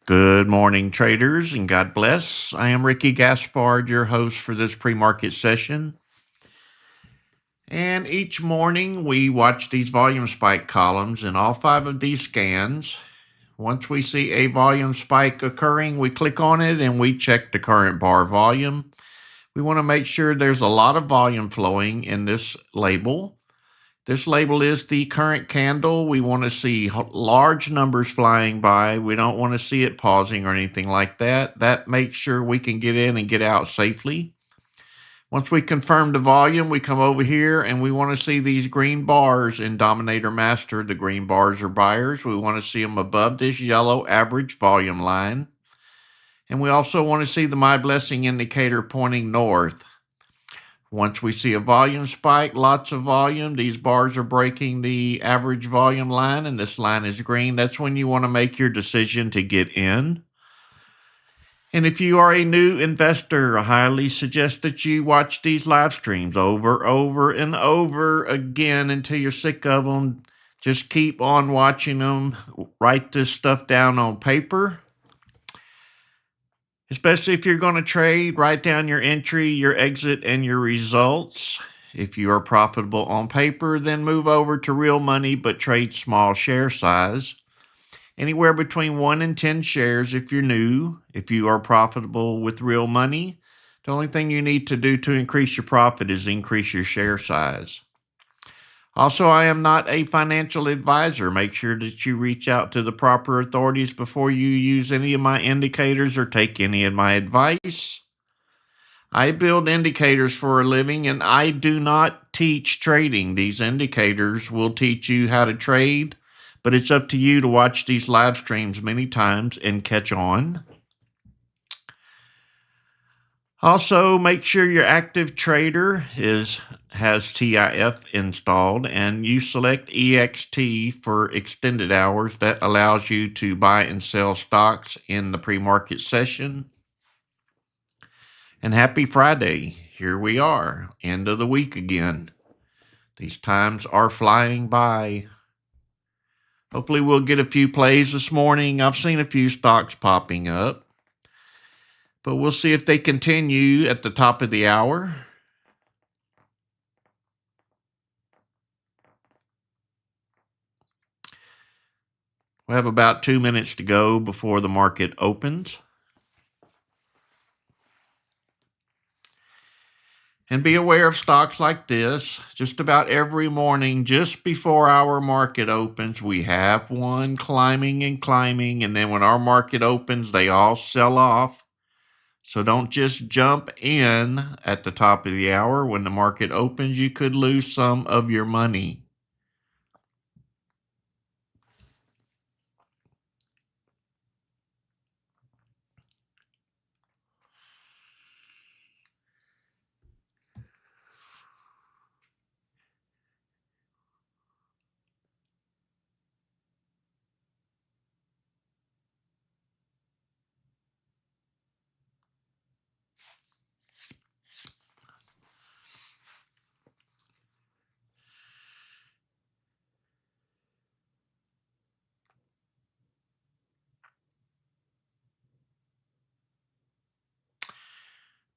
Good morning, traders, and God bless. I am Ricky Gaspard, your host for this pre-market session. And each morning we watch these volume spike columns in all 5 of these scans. Once we see a volume spike occurring, we click on it and we check the current bar volume. We want to make sure there's a lot of volume flowing in this label. This label is the current candle. We want to see large numbers flying by. We don't want to see it pausing or anything like that. That makes sure we can get in and get out safely. Once we confirm the volume, we come over here and we want to see these green bars in Dominator Master. The green bars are buyers. We want to see them above this yellow average volume line. And we also want to see the My Blessing indicator pointing north. Once we see a volume spike, lots of volume, these bars are breaking the average volume line and this line is green. That's when you want to make your decision to get in. And if you are a new investor, I highly suggest that you watch these live streams over and over again until you're sick of them. Just keep on watching them. Write this stuff down on paper. Especially if you're going to trade, write down your entry, your exit, and your results. If you are profitable on paper, then move over to real money, but trade small share size. Anywhere between 1 and 10 shares if you're new. If you are profitable with real money, the only thing you need to do to increase your profit is increase your share size. Also, I am not a financial advisor. Make sure that you reach out to the proper authorities before you use any of my indicators or take any of my advice. I build indicators for a living and I do not teach trading. These indicators will teach you how to trade, but it's up to you to watch these live streams many times and catch on. Also, make sure your active trader has TIF installed and you select EXT for extended hours. That allows you to buy and sell stocks in the pre-market session. And happy Friday. Here we are, end of the week again. These times are flying by. Hopefully we'll get a few plays this morning. I've seen a few stocks popping up. But we'll see if they continue at the top of the hour. We have about 2 minutes to go before the market opens. And be aware of stocks like this. Just about every morning, just before our market opens, we have one climbing and climbing. And then when our market opens, they all sell off. So don't just jump in at the top of the hour. When the market opens, you could lose some of your money.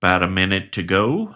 About a minute to go.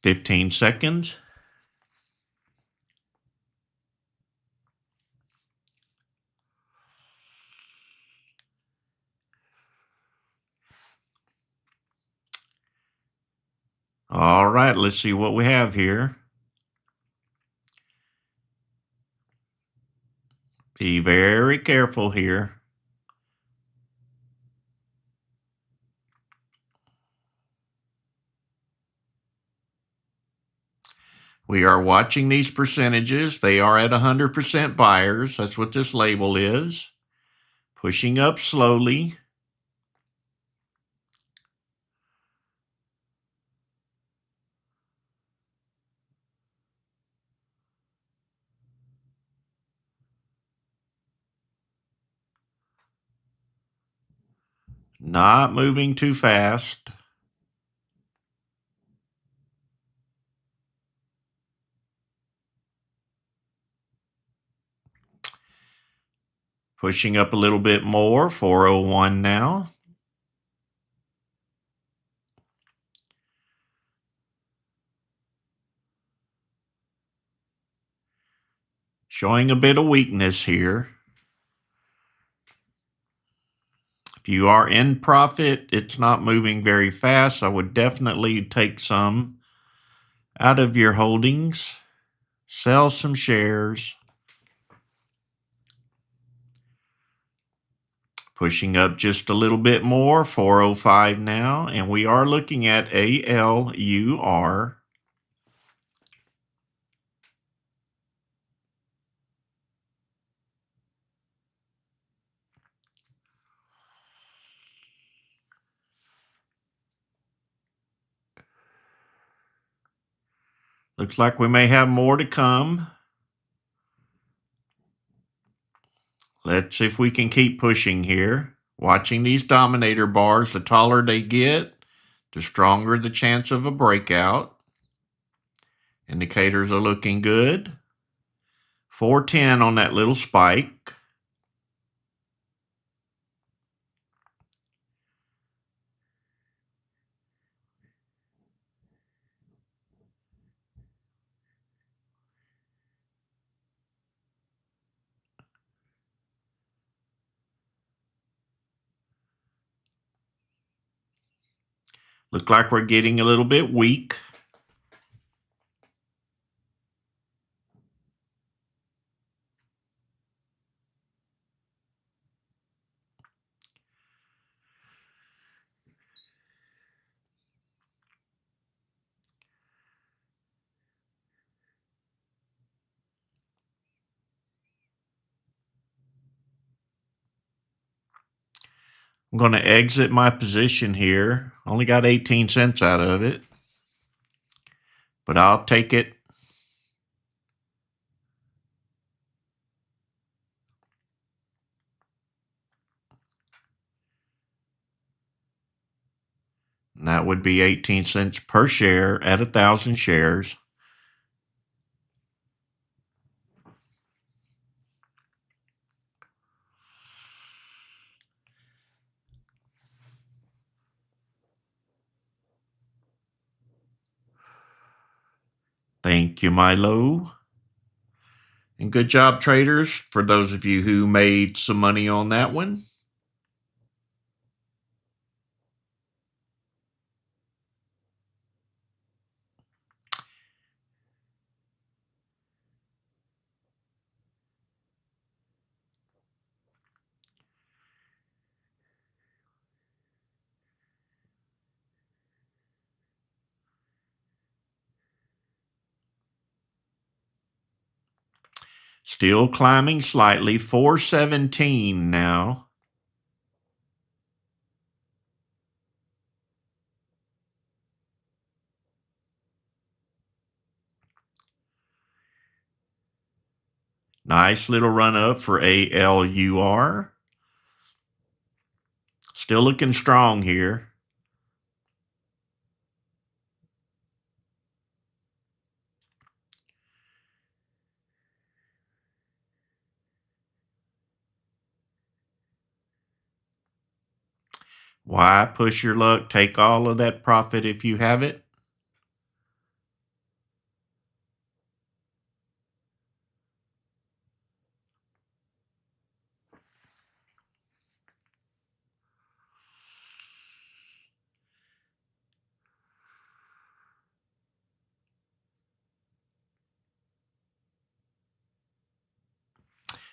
$15 seconds. All right, let's see what we have here. Be very careful here. We are watching these percentages. They are at 100% buyers. That's what this label is. Pushing up slowly. Not moving too fast. Pushing up a little bit more, 401 now. Showing a bit of weakness here. If you are in profit, it's not moving very fast. I would definitely take some out of your holdings. Sell some shares. Pushing up just a little bit more, 405 now, and we are looking at ALUR. Looks like we may have more to come. Let's see if we can keep pushing here. Watching these dominator bars, the taller they get, the stronger the chance of a breakout. Indicators are looking good. 410 on that little spike. Look like we're getting a little bit weak. I'm going to exit my position here. Only got 18 cents out of it, but I'll take it. And that would be 18 cents per share at 1,000 shares. Thank you, Milo. And good job, traders, for those of you who made some money on that one. Still climbing slightly, 417 now. Nice little run up for ALUR. Still looking strong here. Why push your luck? Take all of that profit if you have it.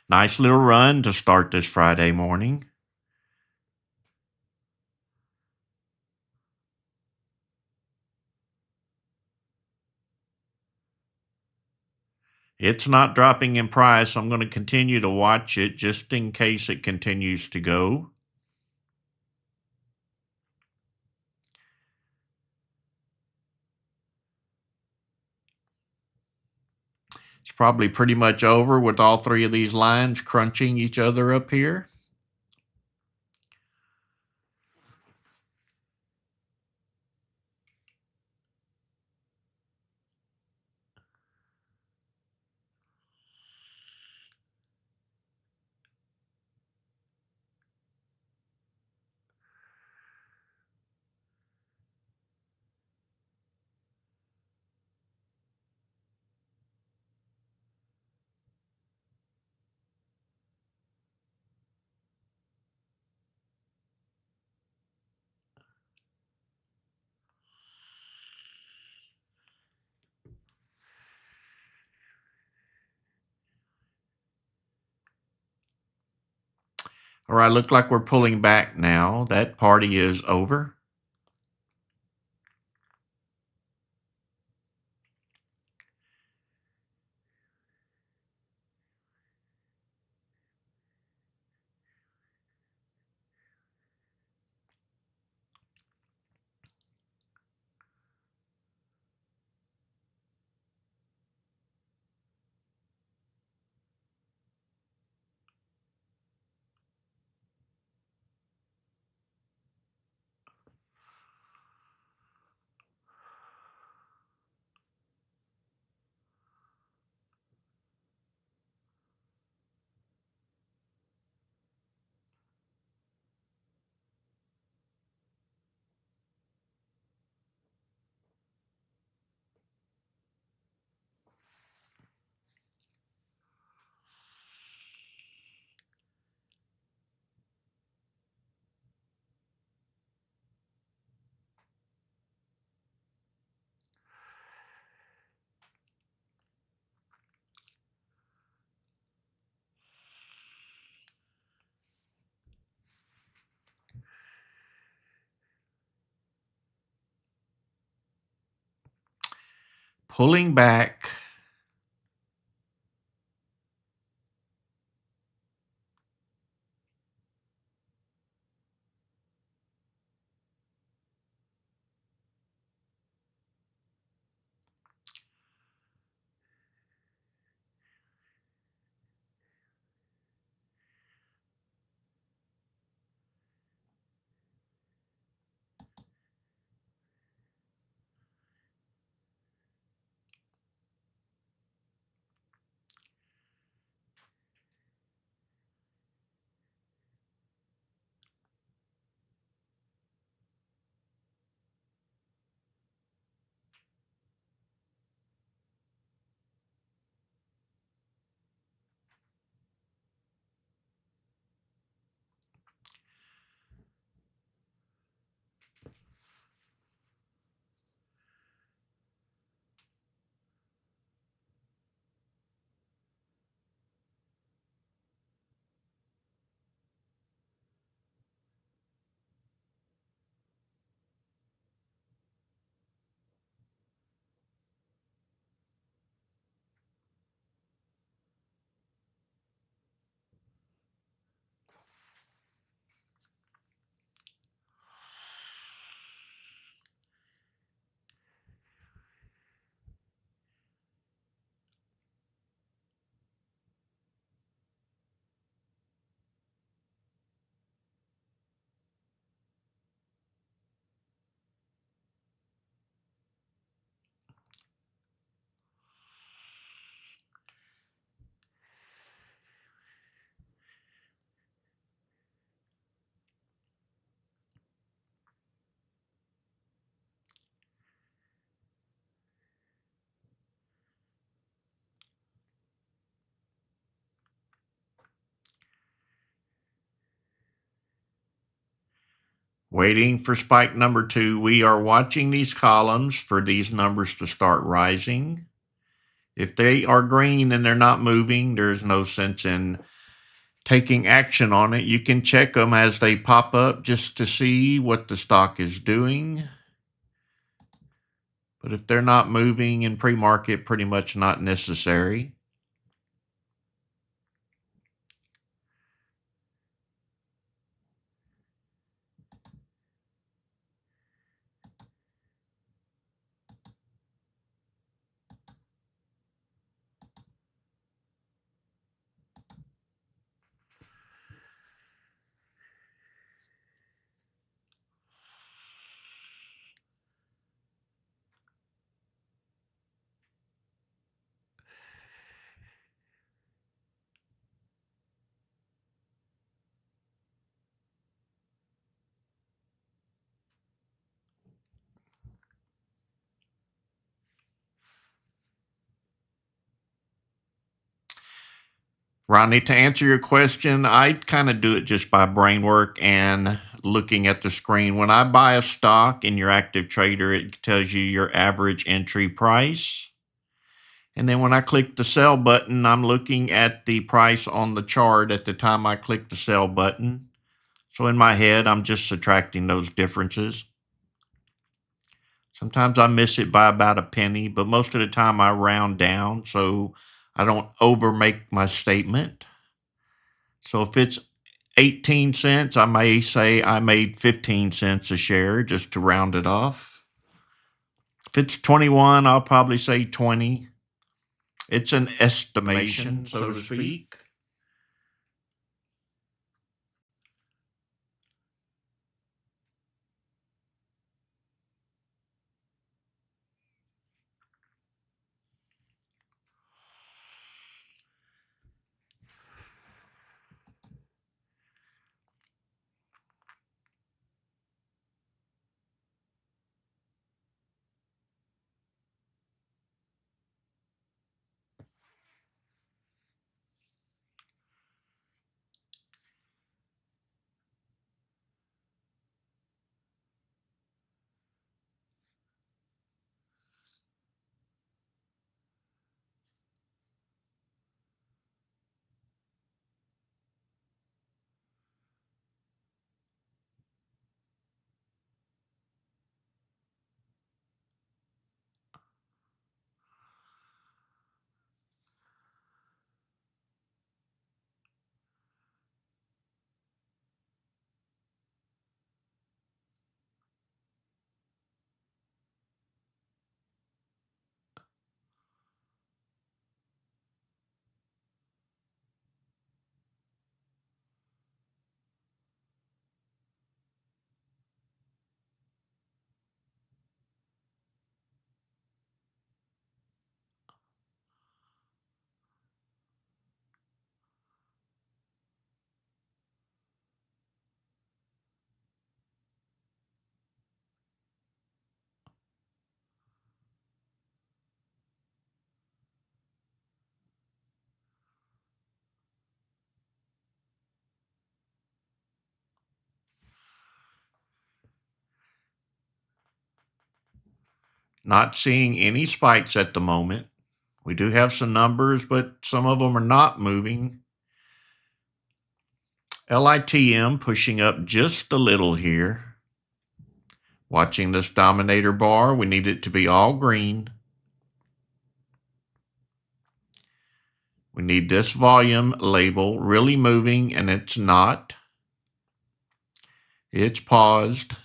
Nice little run to start this Friday morning. It's not dropping in price, so I'm going to continue to watch it just in case it continues to go. It's probably pretty much over with all three of these lines crunching each other up here. All right, look like we're pulling back now. That party is over. Pulling back. Waiting for spike number 2. We are watching these columns for these numbers to start rising. If they are green and they're not moving, there's no sense in taking action on it. You can check them as they pop up just to see what the stock is doing. But if they're not moving in pre-market, pretty much not necessary. Rodney, to answer your question, I kind of do it just by brain work and looking at the screen. When I buy a stock in your active trader, it tells you your average entry price. And then when I click the sell button, I'm looking at the price on the chart at the time I click the sell button. So in my head, I'm just subtracting those differences. Sometimes I miss it by about a penny, but most of the time I round down so I don't over make my statement. So if it's 18 cents, I may say I made 15 cents a share just to round it off. If it's 21, I'll probably say 20. It's an estimation, so to speak. Not seeing any spikes at the moment. We do have some numbers, but some of them are not moving. LITM pushing up just a little here. Watching this dominator bar, we need it to be all green. We need this volume label really moving, and it's not. It's paused.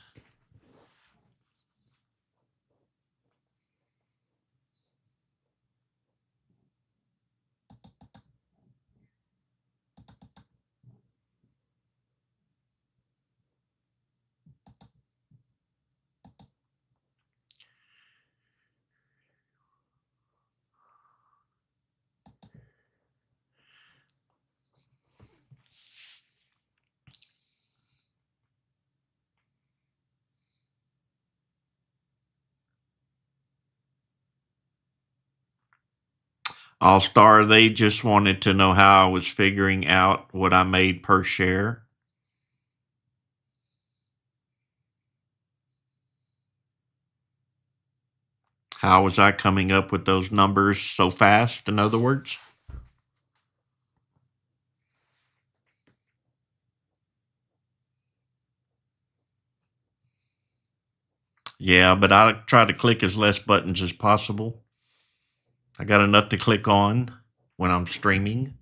All Star, they just wanted to know how I was figuring out what I made per share. How was I coming up with those numbers so fast, in other words? Yeah, but I try to click as less buttons as possible. I got enough to click on when I'm streaming.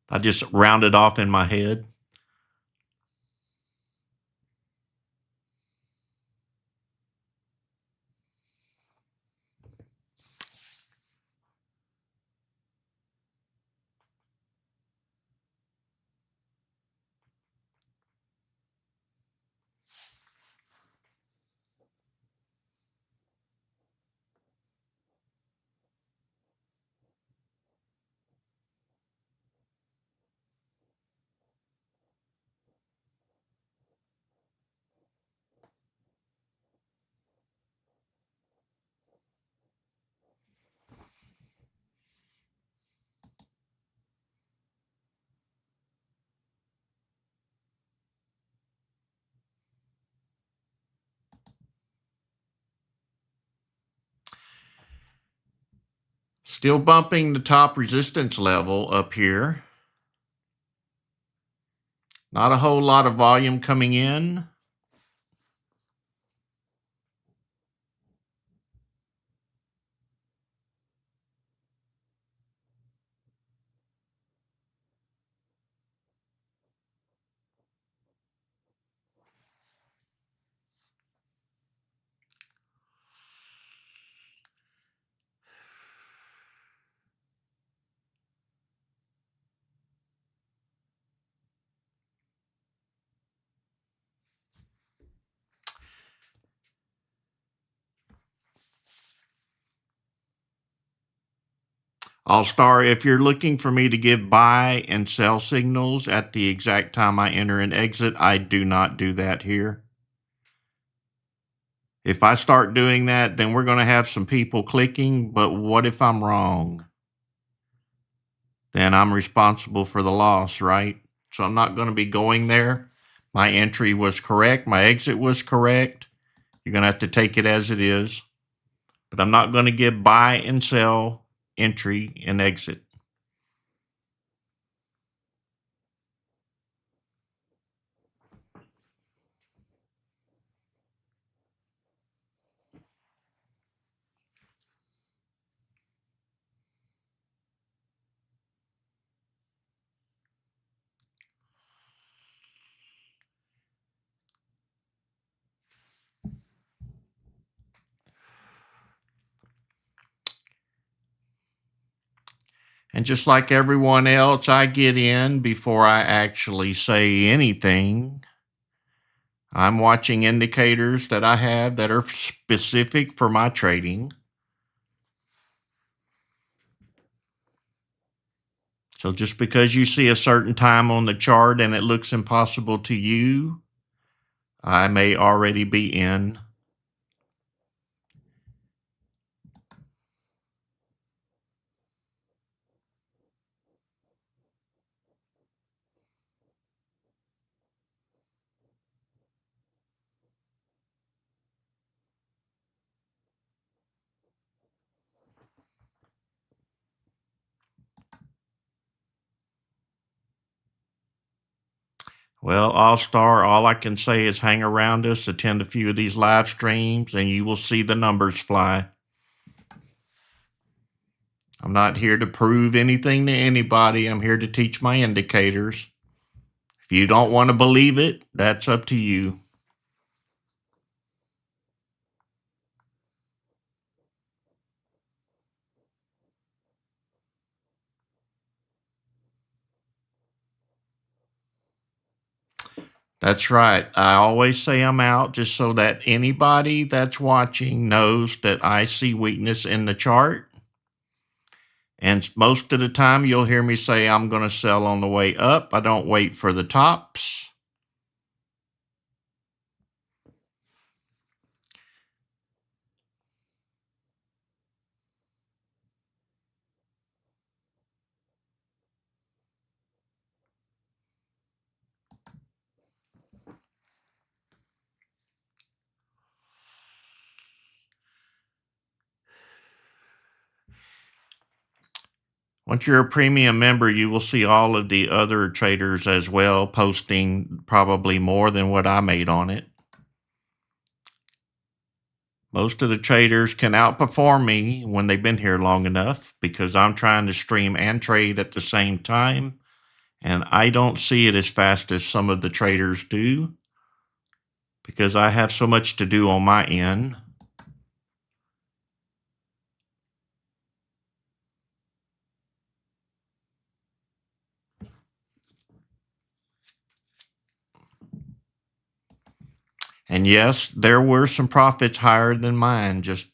I just round it off in my head. Still bumping the top resistance level up here. Not a whole lot of volume coming in. All-Star, if you're looking for me to give buy and sell signals at the exact time I enter and exit, I do not do that here. If I start doing that, then we're going to have some people clicking, but what if I'm wrong? Then I'm responsible for the loss, right? So I'm not going to be going there. My entry was correct. My exit was correct. You're going to have to take it as it is. But I'm not going to give buy and sell entry and exit. And just like everyone else, I get in before I actually say anything. I'm watching indicators that I have that are specific for my trading. So just because you see a certain time on the chart and it looks impossible to you, I may already be in. Well, All-Star, all I can say is hang around us, attend a few of these live streams, and you will see the numbers fly. I'm not here to prove anything to anybody. I'm here to teach my indicators. If you don't want to believe it, that's up to you. That's right. I always say I'm out just so that anybody that's watching knows that I see weakness in the chart. And most of the time, you'll hear me say I'm going to sell on the way up. I don't wait for the tops. Once you're a premium member, you will see all of the other traders as well posting probably more than what I made on it. Most of the traders can outperform me when they've been here long enough because I'm trying to stream and trade at the same time. And I don't see it as fast as some of the traders do because I have so much to do on my end. And yes, there were some profits higher than mine just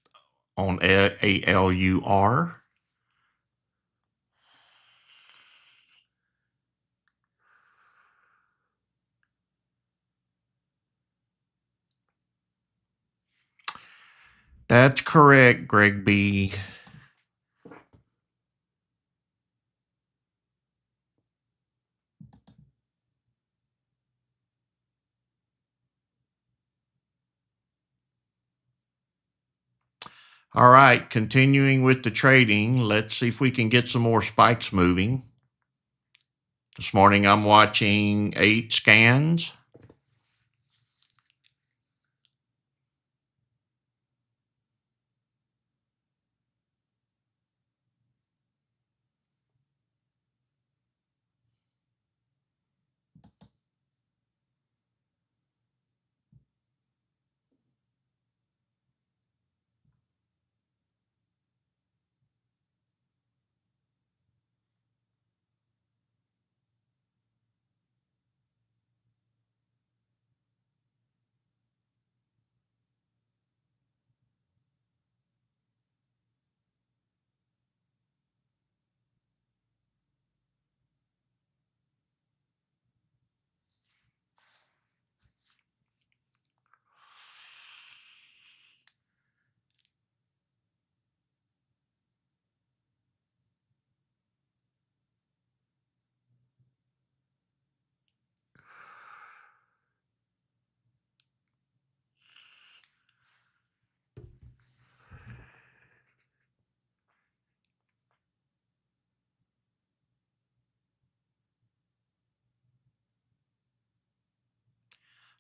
on ALUR. That's correct, Greg B. All right, continuing with the trading, let's see if we can get some more spikes moving. This morning I'm watching 8 scans.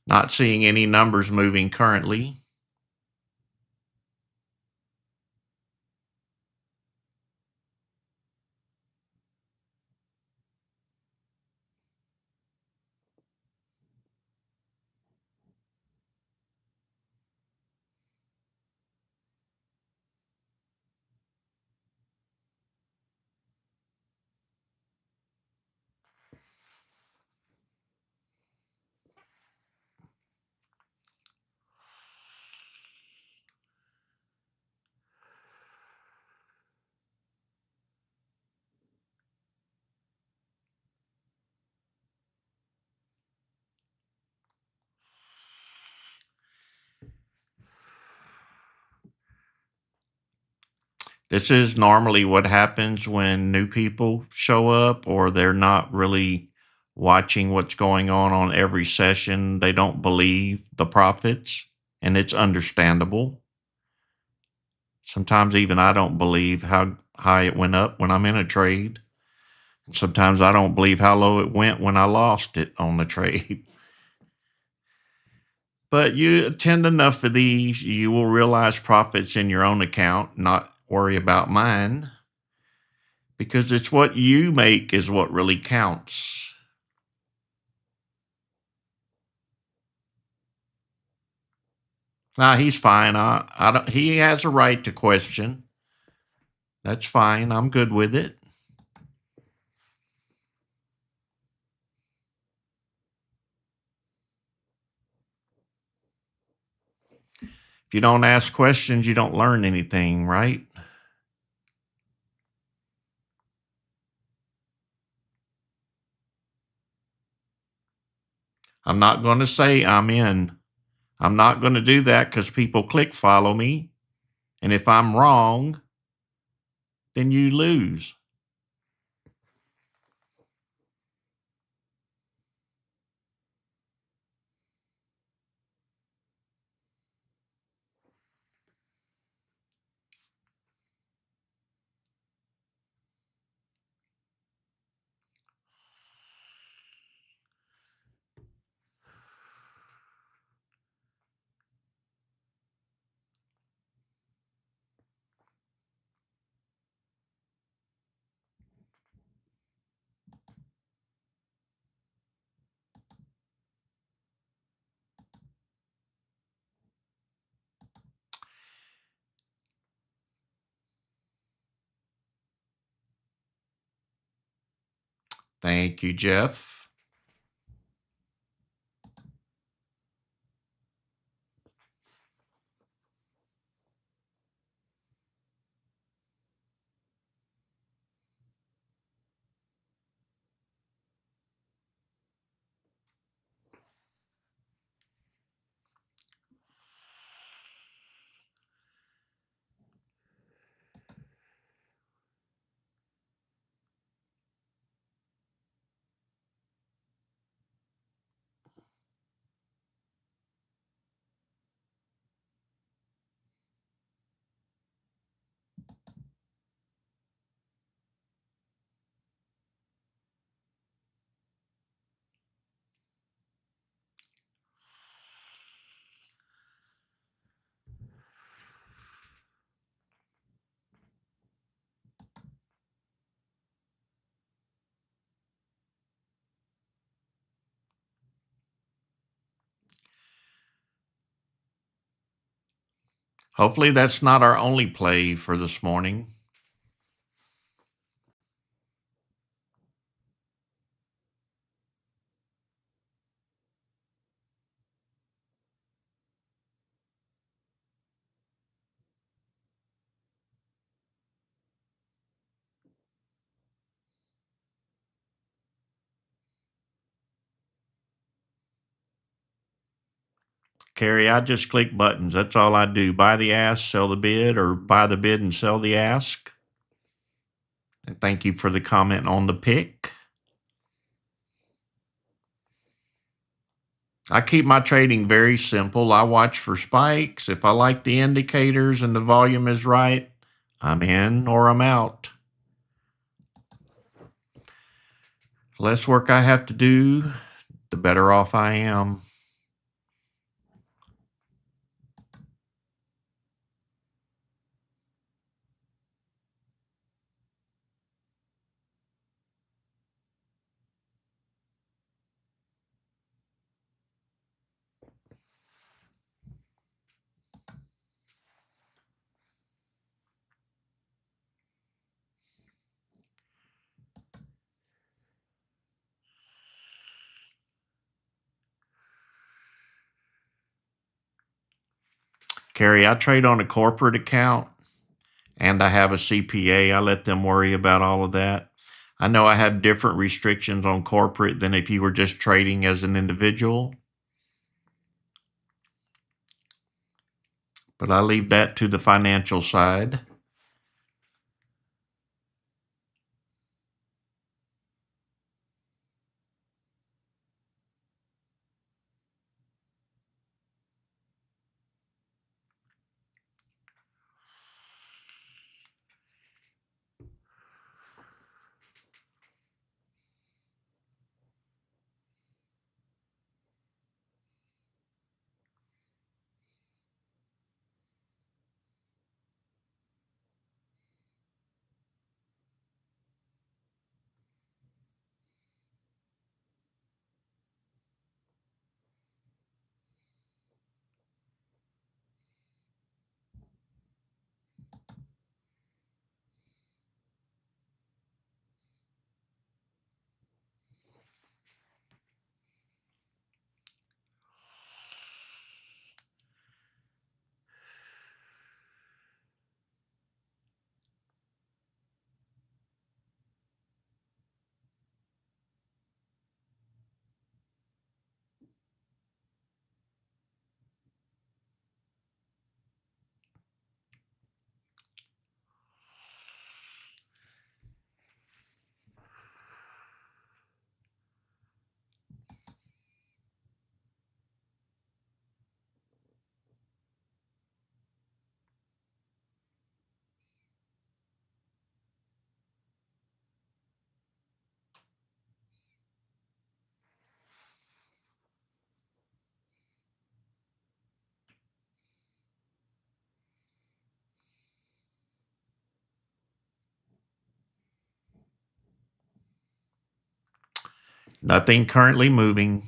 Not seeing any numbers moving currently. This is normally what happens when new people show up or they're not really watching what's going on every session. They don't believe the profits, and it's understandable. Sometimes even I don't believe how high it went up when I'm in a trade. Sometimes I don't believe how low it went when I lost it on the trade. But you attend enough of these, you will realize profits in your own account, not worry about mine, because it's what you make is what really counts. Nah, he's fine. I don't, he has a right to question. That's fine. I'm good with it. If you don't ask questions, you don't learn anything, right? I'm not going to say I'm in. I'm not going to do that because people click follow me. And if I'm wrong, then you lose. Thank you, Jeff. Hopefully, that's not our only play for this morning. Carrie, I just click buttons. That's all I do. Buy the ask, sell the bid, or buy the bid and sell the ask. And thank you for the comment on the pick. I keep my trading very simple. I watch for spikes. If I like the indicators and the volume is right, I'm in or I'm out. Less work I have to do, the better off I am. Carrie, I trade on a corporate account and I have a CPA. I let them worry about all of that. I know I have different restrictions on corporate than if you were just trading as an individual, but I leave that to the financial side. Nothing currently moving.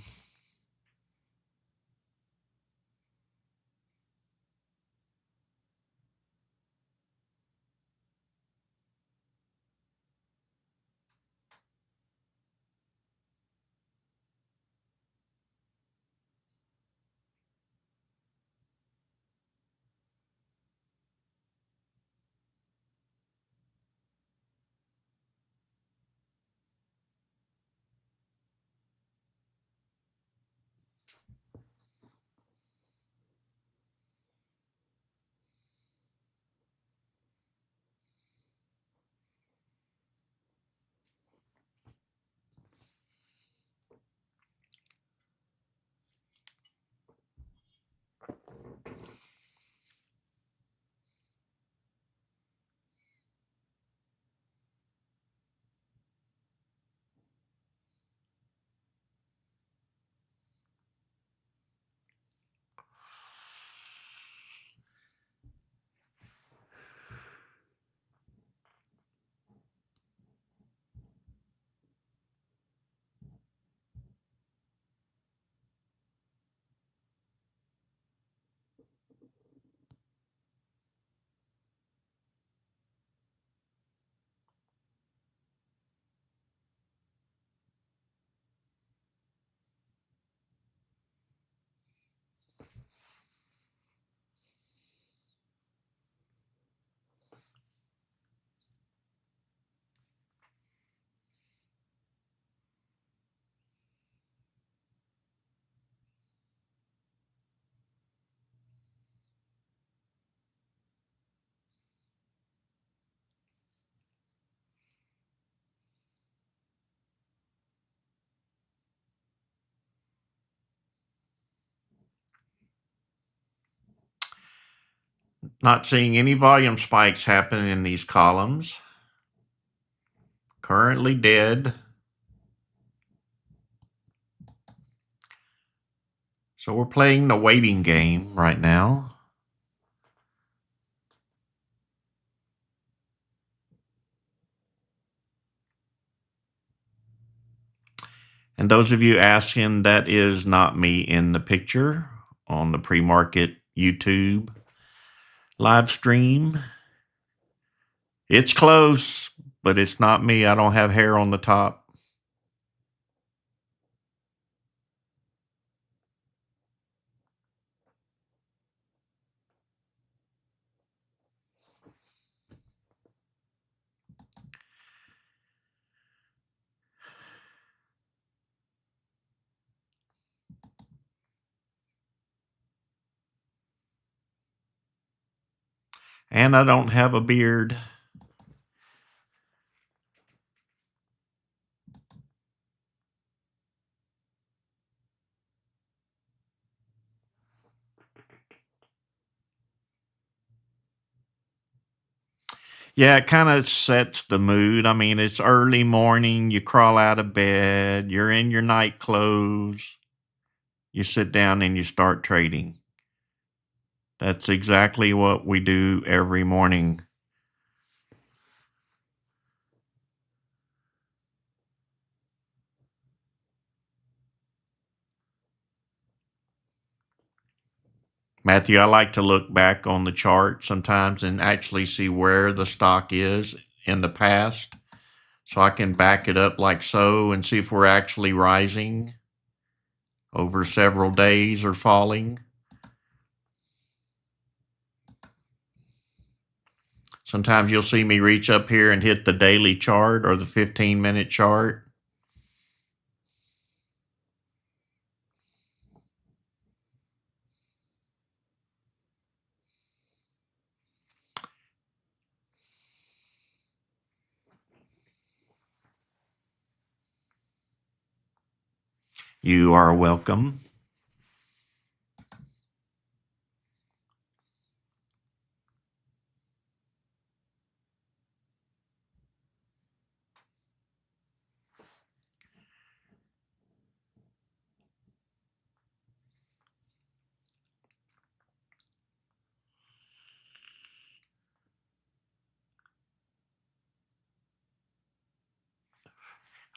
Not seeing any volume spikes happen in these columns. Currently dead. So we're playing the waiting game right now. And those of you asking, that is not me in the picture on the PreMarket YouTube live stream. It's close, but it's not me. I don't have hair on the top. And I don't have a beard. Yeah, it kind of sets the mood. I mean, it's early morning, you crawl out of bed, you're in your night clothes, you sit down and you start trading. That's exactly what we do every morning. Matthew, I like to look back on the chart sometimes and actually see where the stock is in the past so I can back it up like so and see if we're actually rising over several days or falling. Sometimes you'll see me reach up here and hit the daily chart or the 15-minute chart. You are welcome.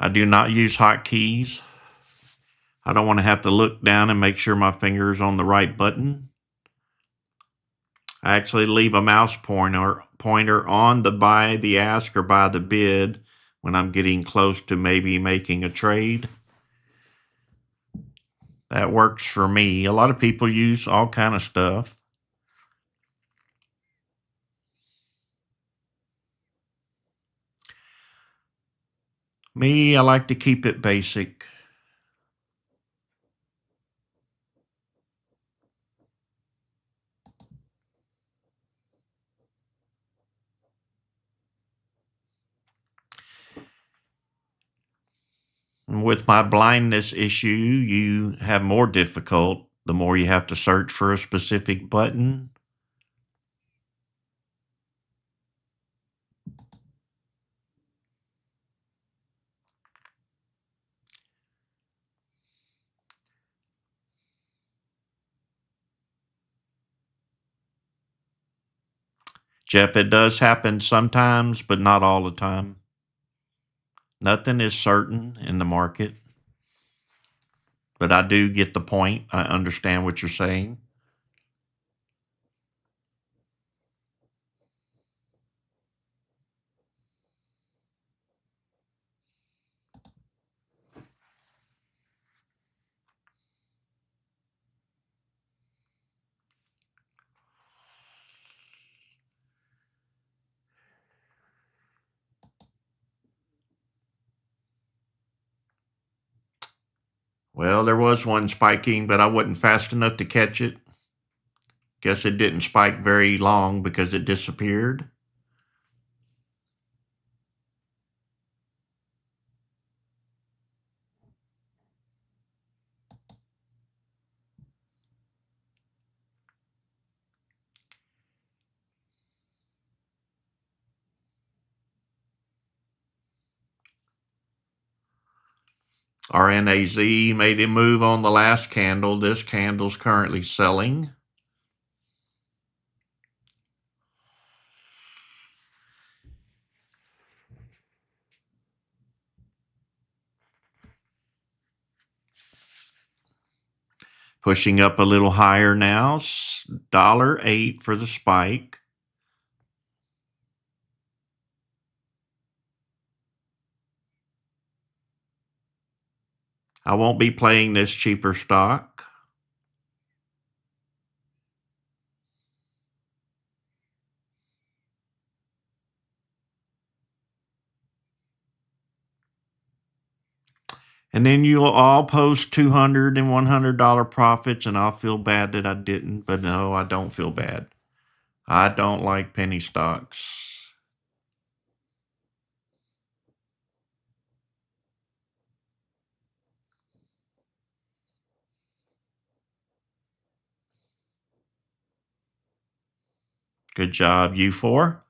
I do not use hotkeys. I don't want to have to look down and make sure my finger is on the right button. I actually leave a mouse pointer on the buy, the ask, or buy the bid when I'm getting close to maybe making a trade. That works for me. A lot of people use all kind of stuff. Me, I like to keep it basic. And with my blindness issue, you have more difficult the more you have to search for a specific button. Jeff, it does happen sometimes, but not all the time. Nothing is certain in the market, but I do get the point. I understand what you're saying. Well, there was one spiking, but I wasn't fast enough to catch it. Guess it didn't spike very long because it disappeared. RNAZ made a move on the last candle. This candle's currently selling. Pushing up a little higher now. $1.08 for the spike. I won't be playing this cheaper stock. And then you'll all post $200 and $100 profits, and I'll feel bad that I didn't. But no, I don't feel bad. I don't like penny stocks. Good job, you four.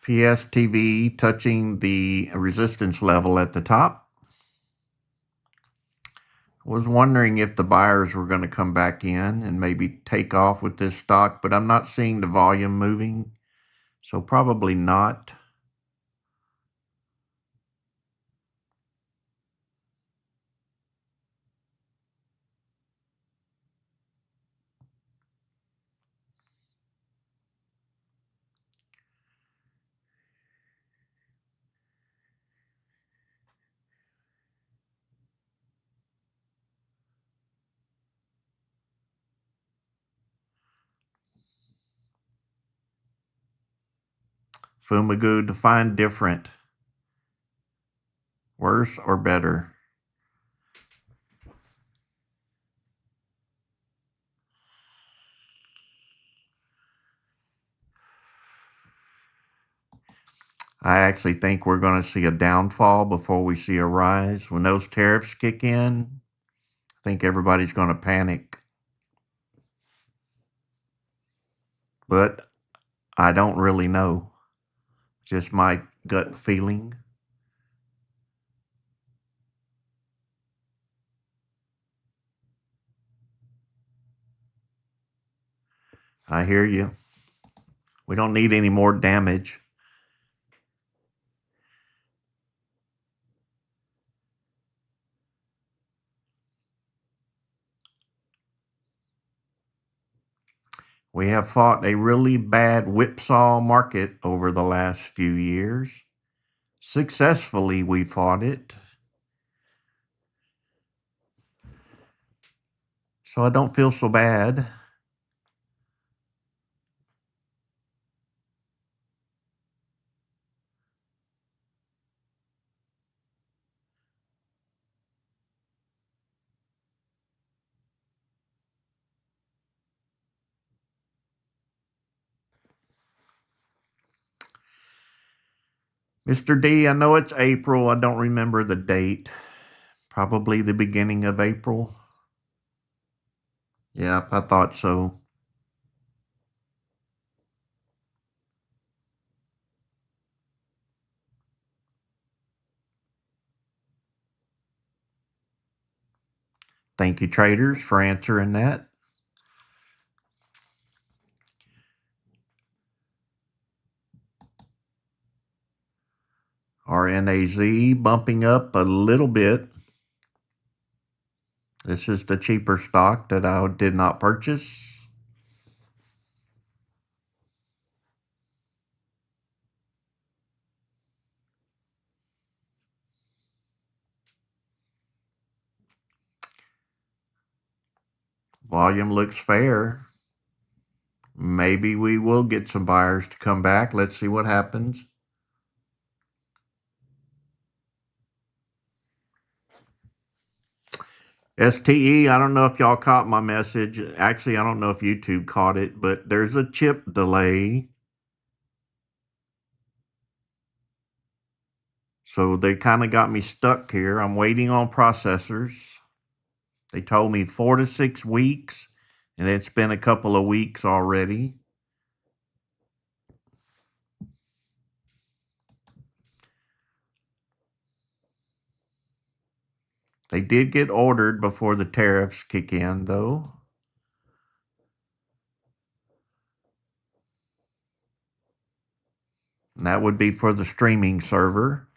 PSTV touching the resistance level at the top. Was wondering if the buyers were going to come back in and maybe take off with this stock, but I'm not seeing the volume moving, so probably not. Fumigu define different. Worse or better? I actually think we're going to see a downfall before we see a rise. When those tariffs kick in, I think everybody's going to panic. But I don't really know. Just my gut feeling. I hear you. We don't need any more damage. We have fought a really bad whipsaw market over the last few years. Successfully, we fought it. So I don't feel so bad. Mr. D, I know it's April. I don't remember the date. Probably the beginning of April. Yep, I thought so. Thank you, traders, for answering that. RNAZ bumping up a little bit. This is the cheaper stock that I did not purchase. Volume looks fair. Maybe we will get some buyers to come back. Let's see what happens. STE, I don't know if y'all caught my message. Actually, I don't know if YouTube caught it, but there's a chip delay. So they kind of got me stuck here. I'm waiting on processors. They told me 4 to 6 weeks, and it's been a couple of weeks already. They did get ordered before the tariffs kick in, though. And that would be for the streaming server.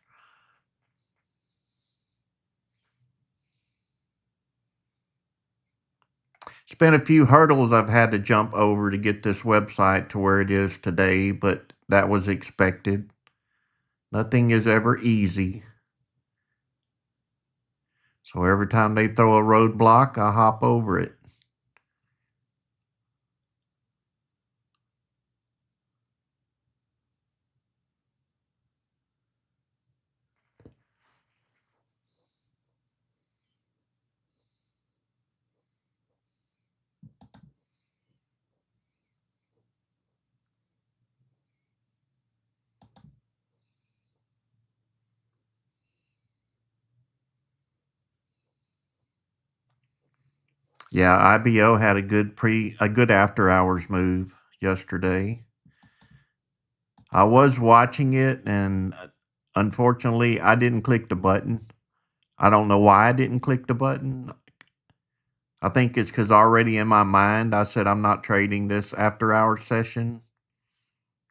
It's been a few hurdles I've had to jump over to get this website to where it is today, but that was expected. Nothing is ever easy. So every time they throw a roadblock, I hop over it. Yeah, IBO had a good after hours move yesterday. I was watching it, and unfortunately I didn't click the button. I don't know why I didn't click the button. I think it's because already in my mind I said I'm not trading this after hours session.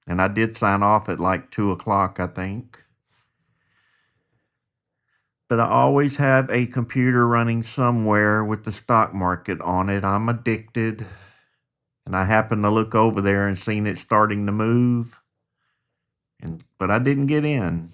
And I did sign off at like 2 o'clock, I think. But I always have a computer running somewhere with the stock market on it. I'm addicted. And I happened to look over there and seen it starting to move. But I didn't get in.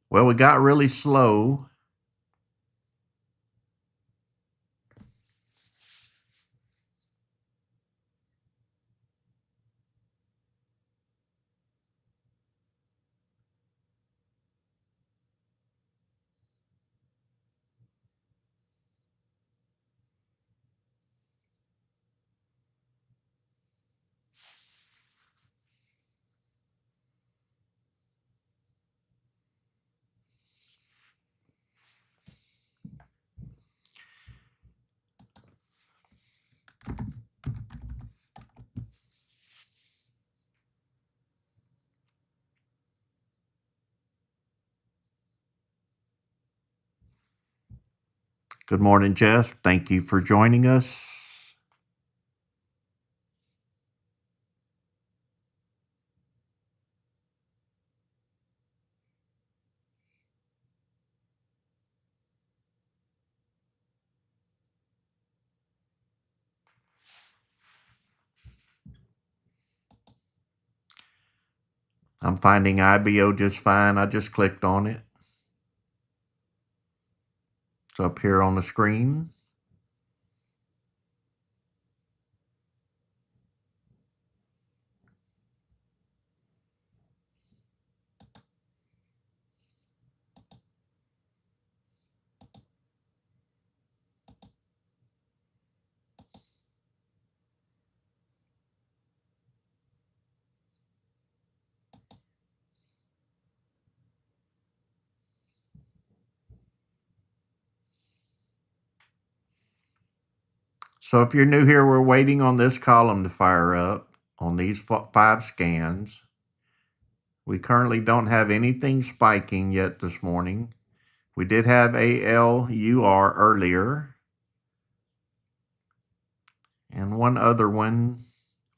Well, we got really slow. Good morning, Jess. Thank you for joining us. I'm finding IBO just fine. I just clicked on it. It's up here on the screen. So if you're new here, we're waiting on this column to fire up on these 5 scans. We currently don't have anything spiking yet this morning. We did have ALUR earlier, and one other one,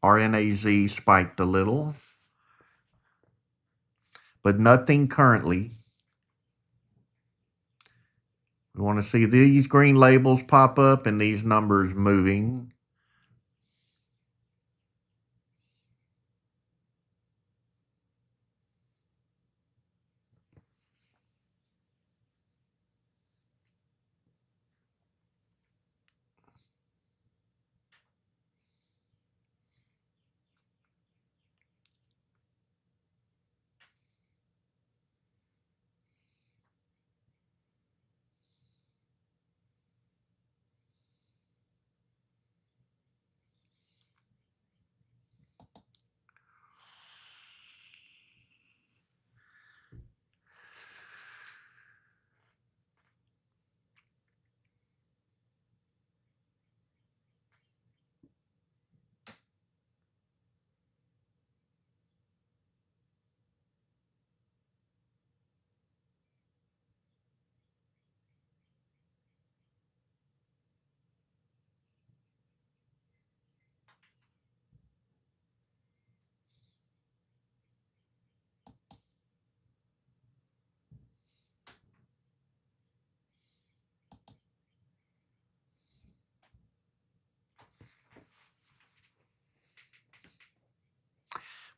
RNAZ, spiked a little, but nothing currently. We want to see these green labels pop up and these numbers moving.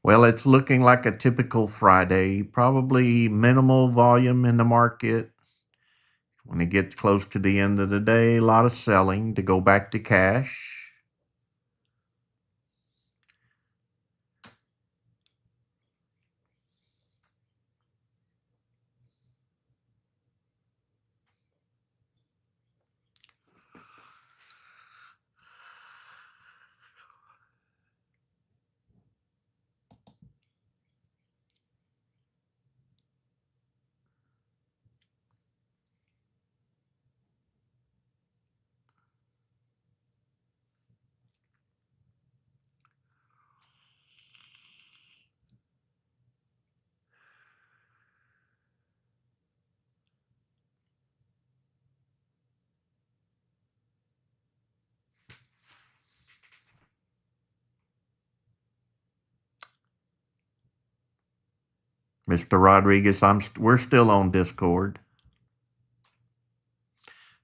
Well, it's looking like a typical Friday, probably minimal volume in the market. When it gets close to the end of the day, a lot of selling to go back to cash. Mr. Rodriguez, we're still on Discord.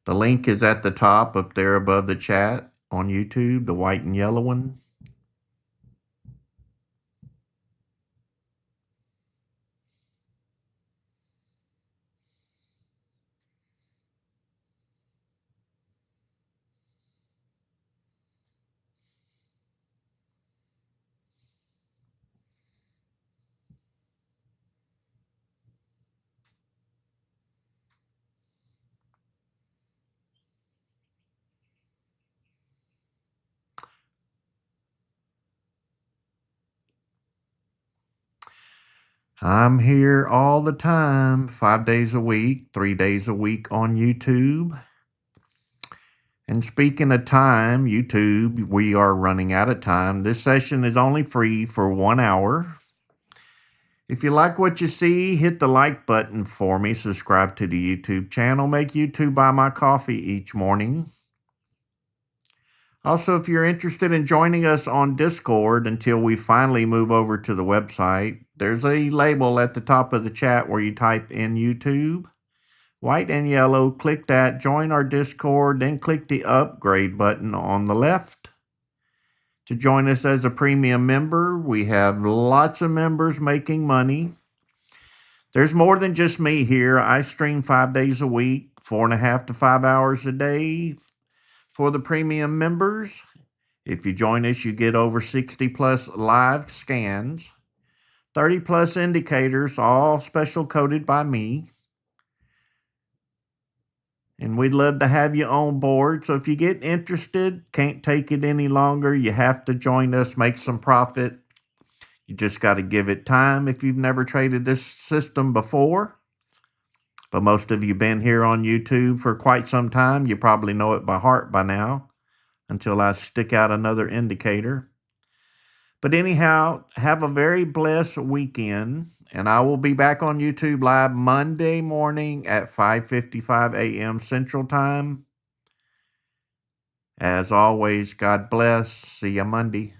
The link is at the top up there above the chat on YouTube, the white and yellow one. I'm here all the time, 5 days a week, 3 days a week on YouTube. And speaking of time, YouTube, we are running out of time. This session is only free for 1 hour. If you like what you see, hit the like button for me. Subscribe to the YouTube channel. Make YouTube buy my coffee each morning. Also, if you're interested in joining us on Discord until we finally move over to the website, there's a label at the top of the chat where you type in YouTube. White and yellow, click that, join our Discord, then click the upgrade button on the left. To join us as a premium member, we have lots of members making money. There's more than just me here. I stream 5 days a week, 4.5 to 5 hours a day for the premium members. If you join us, you get over 60 plus live scans, 30 plus indicators, all special coded by me. And we'd love to have you on board. So if you get interested, can't take it any longer, you have to join us, make some profit. You just got to give it time if you've never traded this system before. But most of you have been here on YouTube for quite some time. You probably know it by heart by now, until I stick out another indicator. But anyhow, have a very blessed weekend. And I will be back on YouTube Live Monday morning at 5:55 a.m. Central Time. As always, God bless. See you Monday.